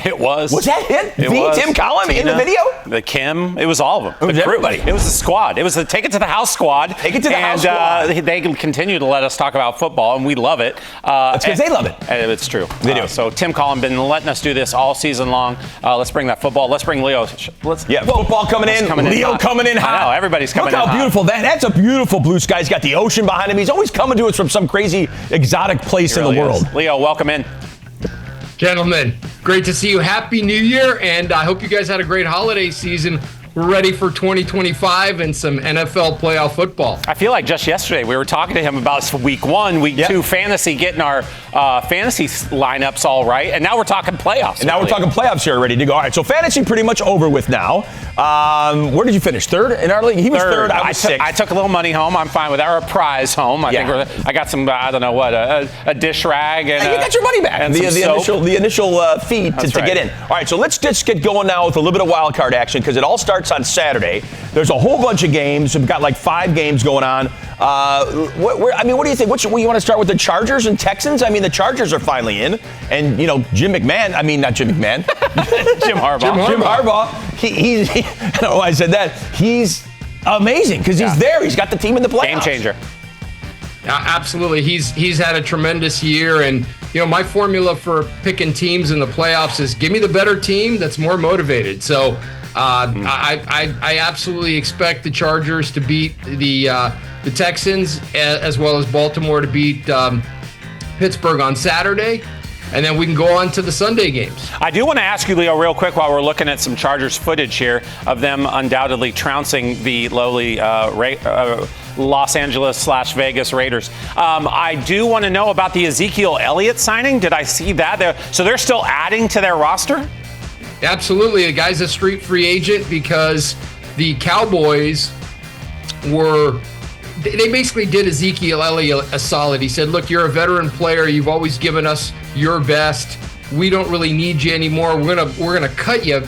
It was. Was that it? Tim Collin in the video? The Kim. It was all of them. It was everybody. It was the squad. It was the Take It to the House squad. Take It to the House squad. They continue to let us talk about football, and we love it. That's because they love it. It's true. They do. So Tim Collin been letting us do this all season long. Let's bring that football. Let's bring Leo. Football coming in. Leo coming in hot. I know, everybody's coming in hot. Look how beautiful that's a beautiful blue sky. He's got the ocean behind him. He's always coming to us from some crazy exotic place in the world. Leo, welcome in. Gentlemen, great to see you. Happy New Year, and I hope you guys had a great holiday season. We're ready for 2025 and some NFL playoff football. I feel like just yesterday we were talking to him about week 1, week 2 fantasy, getting our fantasy lineups all right, and now we're talking playoffs. And now we're talking playoffs here, ready to go. All right, so fantasy pretty much over with now. Where did you finish? Third in our league? He was third. I was sixth. I took a little money home. I'm fine with that. Or a prize home. I think I got some, I don't know what, a dish rag. And you got your money back. And the initial fee to get in. All right, so let's just get going now with a little bit of wild card action because it all starts on Saturday. There's a whole bunch of games. We've got like 5 games going on. What do you think? You want to start with the Chargers and Texans? I mean, the Chargers are finally in. And, Jim Harbaugh. Jim Harbaugh. I don't know why I said that. He's amazing because he's there. He's got the team in the playoffs. Game changer. Absolutely. He's had a tremendous year. And, my formula for picking teams in the playoffs is give me the better team that's more motivated. So I absolutely expect the Chargers to beat the Texans as well as Baltimore to beat Pittsburgh on Saturday. And then we can go on to the Sunday games. I do want to ask you, Leo, real quick while we're looking at some Chargers footage here of them undoubtedly trouncing the lowly Los Angeles/Vegas Raiders. I do want to know about the Ezekiel Elliott signing. Did I see that? So they're still adding to their roster? Absolutely. The guy's a street free agent because the Cowboys they basically did Ezekiel Elliott a solid. He said, look, you're a veteran player. You've always given us your best. We don't really need you anymore. We're gonna cut you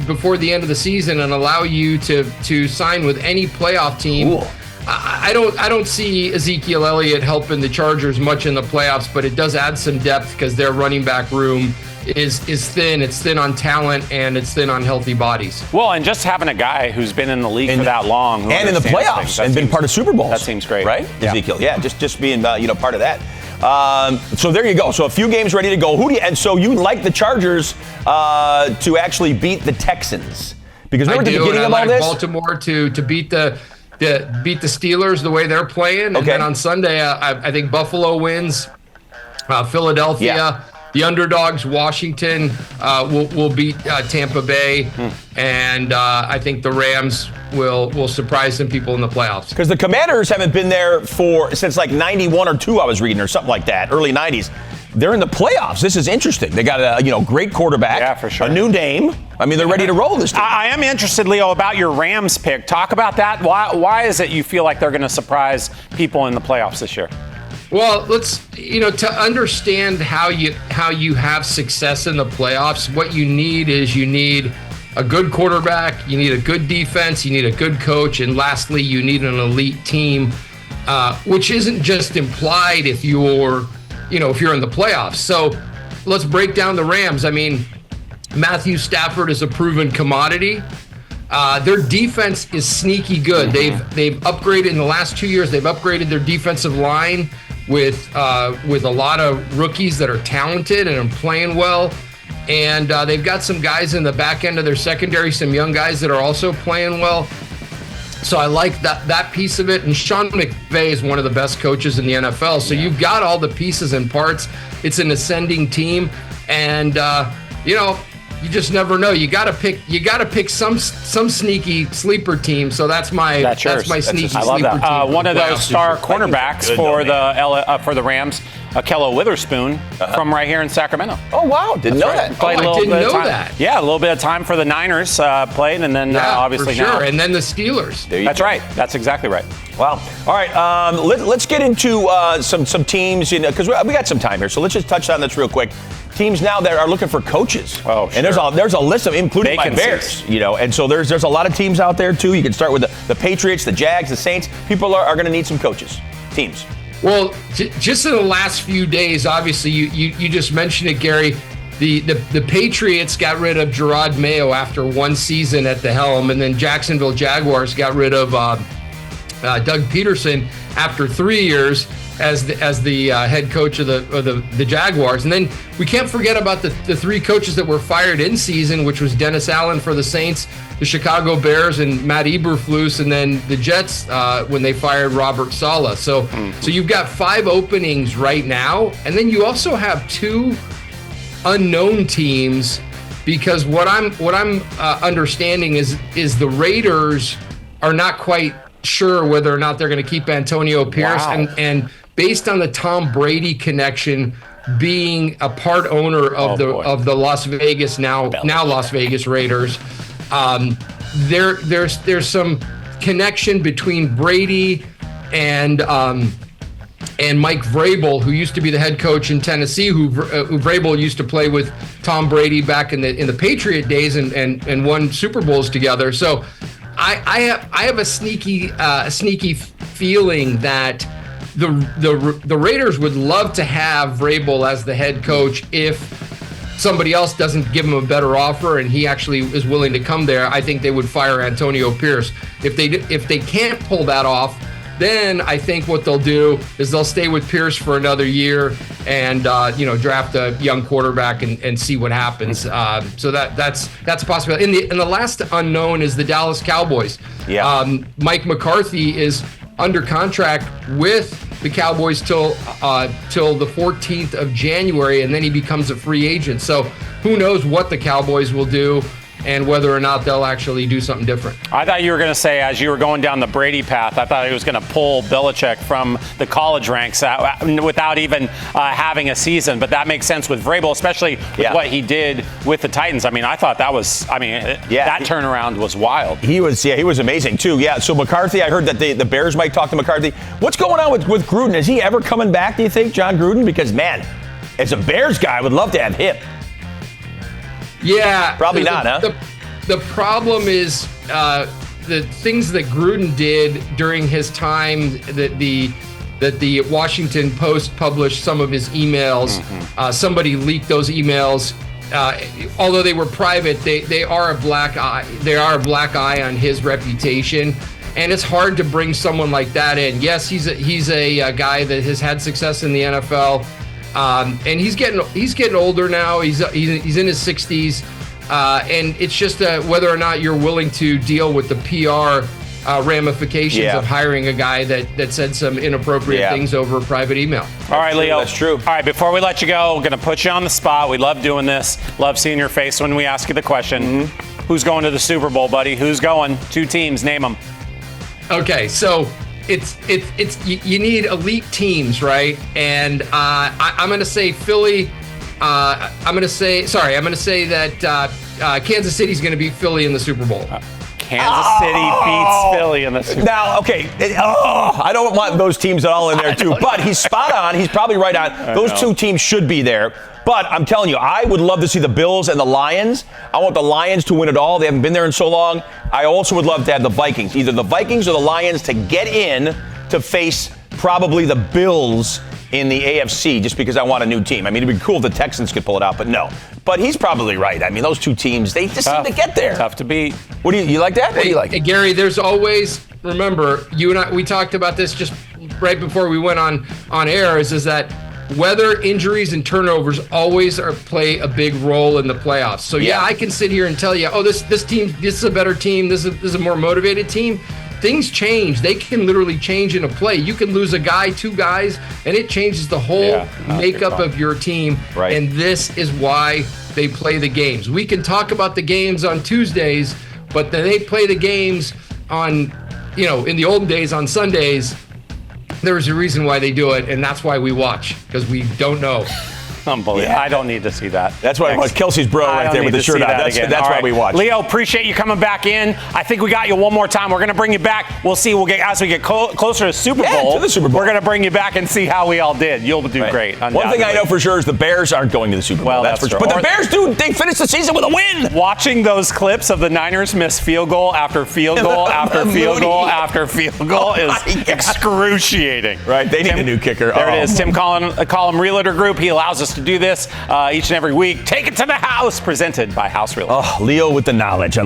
before the end of the season and allow you to sign with any playoff team. Cool. I don't see Ezekiel Elliott helping the Chargers much in the playoffs, but it does add some depth because their running back room is thin. It's thin on talent and it's thin on healthy bodies. Well, and just having a guy who's been in the league for that long and in the playoffs and been part of Super Bowls. That seems great, right? Yeah. Ezekiel, just being part of that. So there you go. So a few games ready to go. And so you like the Chargers to actually beat the Texans because remember at the beginning of all this, Baltimore to beat the Steelers the way they're playing, and then on Sunday I think Buffalo wins. Philadelphia. Yeah. The underdogs, Washington, will beat Tampa Bay, and I think the Rams will surprise some people in the playoffs. Because the Commanders haven't been there since like 91 or 2, I was reading, or something like that, early 90s. They're in the playoffs. This is interesting. They got a great quarterback, yeah, for sure. A new name. I mean, they're ready to roll this team. I am interested, Leo, about your Rams pick. Talk about that. Why is it you feel like they're going to surprise people in the playoffs this year? Well, let's to understand how you have success in the playoffs, what you need a good quarterback, you need a good defense, you need a good coach, and lastly, you need an elite team, which isn't just implied if you're in the playoffs. So let's break down the Rams. I mean, Matthew Stafford is a proven commodity. Their defense is sneaky good. They've upgraded in the last 2 years. They've upgraded their defensive line with a lot of rookies that are talented and are playing well. And they've got some guys in the back end of their secondary, some young guys that are also playing well. So I like that piece of it. And Sean McVay is one of the best coaches in the NFL. So you've got all the pieces and parts. It's an ascending team. And, you just never know. You got to pick some sneaky sleeper team. So that's my sneaky sleeper team. One of those star cornerbacks for the Rams, Kello Witherspoon from right here in Sacramento. Oh wow, didn't know that. I didn't know that. Yeah, a little bit of time for the Niners played, and then obviously for sure. now. And then the Steelers. That's right. That's exactly right. Wow. All right. Let's get into some teams, because we got some time here. So let's just touch on this real quick. Teams now that are looking for coaches. Oh, sure. And there's a list of, including my Bears, and so there's a lot of teams out there too. You can start with the Patriots, the Jags, the Saints. People are going to need some coaches, teams. Well, just in the last few days, obviously, you just mentioned it, Gary. The Patriots got rid of Gerard Mayo after one season at the helm, and then Jacksonville Jaguars got rid of Doug Peterson after 3 years as the head coach of the Jaguars. And then we can't forget about the three coaches that were fired in season, which was Dennis Allen for the Saints, the Chicago Bears, and Matt Eberflus, and then the Jets when they fired Robert Saleh. So you've got 5 openings right now, and then you also have 2 unknown teams, because what I'm understanding is the Raiders are not quite sure whether or not they're going to keep Antonio Pierce. Wow. And based on the Tom Brady connection, being a part owner of the Las Vegas now Las Vegas Raiders, there's some connection between Brady and Mike Vrabel, who used to be the head coach in Tennessee, who Vrabel used to play with Tom Brady back in the Patriot days and won Super Bowls together. So I have a sneaky feeling that the Raiders would love to have Vrabel as the head coach if somebody else doesn't give him a better offer and he actually is willing to come there. I think they would fire Antonio Pierce. If they can't pull that off, then I think what they'll do is they'll stay with Pierce for another year and draft a young quarterback and see what happens. So that's a possibility. And the last unknown is the Dallas Cowboys. Yeah. Mike McCarthy is under contract with the Cowboys till the 14th of January, and then he becomes a free agent. So who knows what the Cowboys will do and whether or not they'll actually do something different. I thought you were going to say, as you were going down the Brady path, I thought he was going to pull Belichick from the college ranks without even having a season. But that makes sense with Vrabel, especially with what he did with the Titans. I mean, I thought that turnaround was wild. He was amazing too. Yeah. So McCarthy, I heard that the Bears might talk to McCarthy. What's going on with Gruden? Is he ever coming back, do you think, John Gruden? Because, man, as a Bears guy, I would love to have him. Yeah. Probably not, huh? The problem is the things that Gruden did during his time that the Washington Post published some of his emails. Mm-hmm. Somebody leaked those emails. Although they were private, they are a black eye. They are a black eye on his reputation. And it's hard to bring someone like that in. Yes, he's a guy that has had success in the NFL. And he's getting older now. He's in his 60s, and it's just whether or not you're willing to deal with the PR ramifications of hiring a guy that said some inappropriate things over a private email. All right, Leo. That's true. All right, before we let you go, we're going to put you on the spot. We love doing this. Love seeing your face when we ask you the question. Mm-hmm. Who's going to the Super Bowl, buddy? Who's going? 2 teams. Name them. Okay, so it's you need elite teams, right? And I'm going to say Philly. I'm going to say that Kansas City's going to beat Philly in the Super Bowl. Kansas City beats Philly in the Super Bowl. Now, okay, I don't want those teams at all in there too, but he's spot on. He's probably right on. Those 2 teams should be there. But I'm telling you, I would love to see the Bills and the Lions. I want the Lions to win it all. They haven't been there in so long. I also would love to have the Vikings, either the Vikings or the Lions, to get in to face probably the Bills in the AFC, just because I want a new team. I mean, it'd be cool if the Texans could pull it out, but no. But he's probably right. I mean, those 2 teams, they just seem to get there. Tough to beat. What do you like that? What do you like? Hey, Gary, there's always, remember, you and I, we talked about this just right before we went on air, is that weather, injuries, and turnovers always play a big role in the playoffs. So yeah, I can sit here and tell you, this team, this is a better team, this is a more motivated team. Things change. They can literally change in a play. You can lose a guy, 2 guys, and it changes the whole makeup of your team. Right. And this is why they play the games. We can talk about the games on Tuesdays, but they play the games on, in the olden days on Sundays. There's a reason why they do it, and that's why we watch, because we don't know. Unbelievable. Yeah. I don't need to see that. That's why I watch Kelsey's bro right there with the shirt on. That's why we watch. Leo, appreciate you coming back in. I think we got you one more time. We're going to bring you back. We'll see. As we get closer to Super Bowl, to the Super Bowl, we're going to bring you back and see how we all did. You'll do great. One thing I know for sure is the Bears aren't going to the Super Bowl. Well, that's for sure. But the Bears do. They finished the season with a win. Watching those clips of the Niners miss field goal after field goal after field goal after field goal is excruciating. Right. They need a new kicker. There it is. Tim Collum, Realtor Group. He allows us to do this each and every week. Take it to the house, presented by House Realty. Oh, Leo with the knowledge.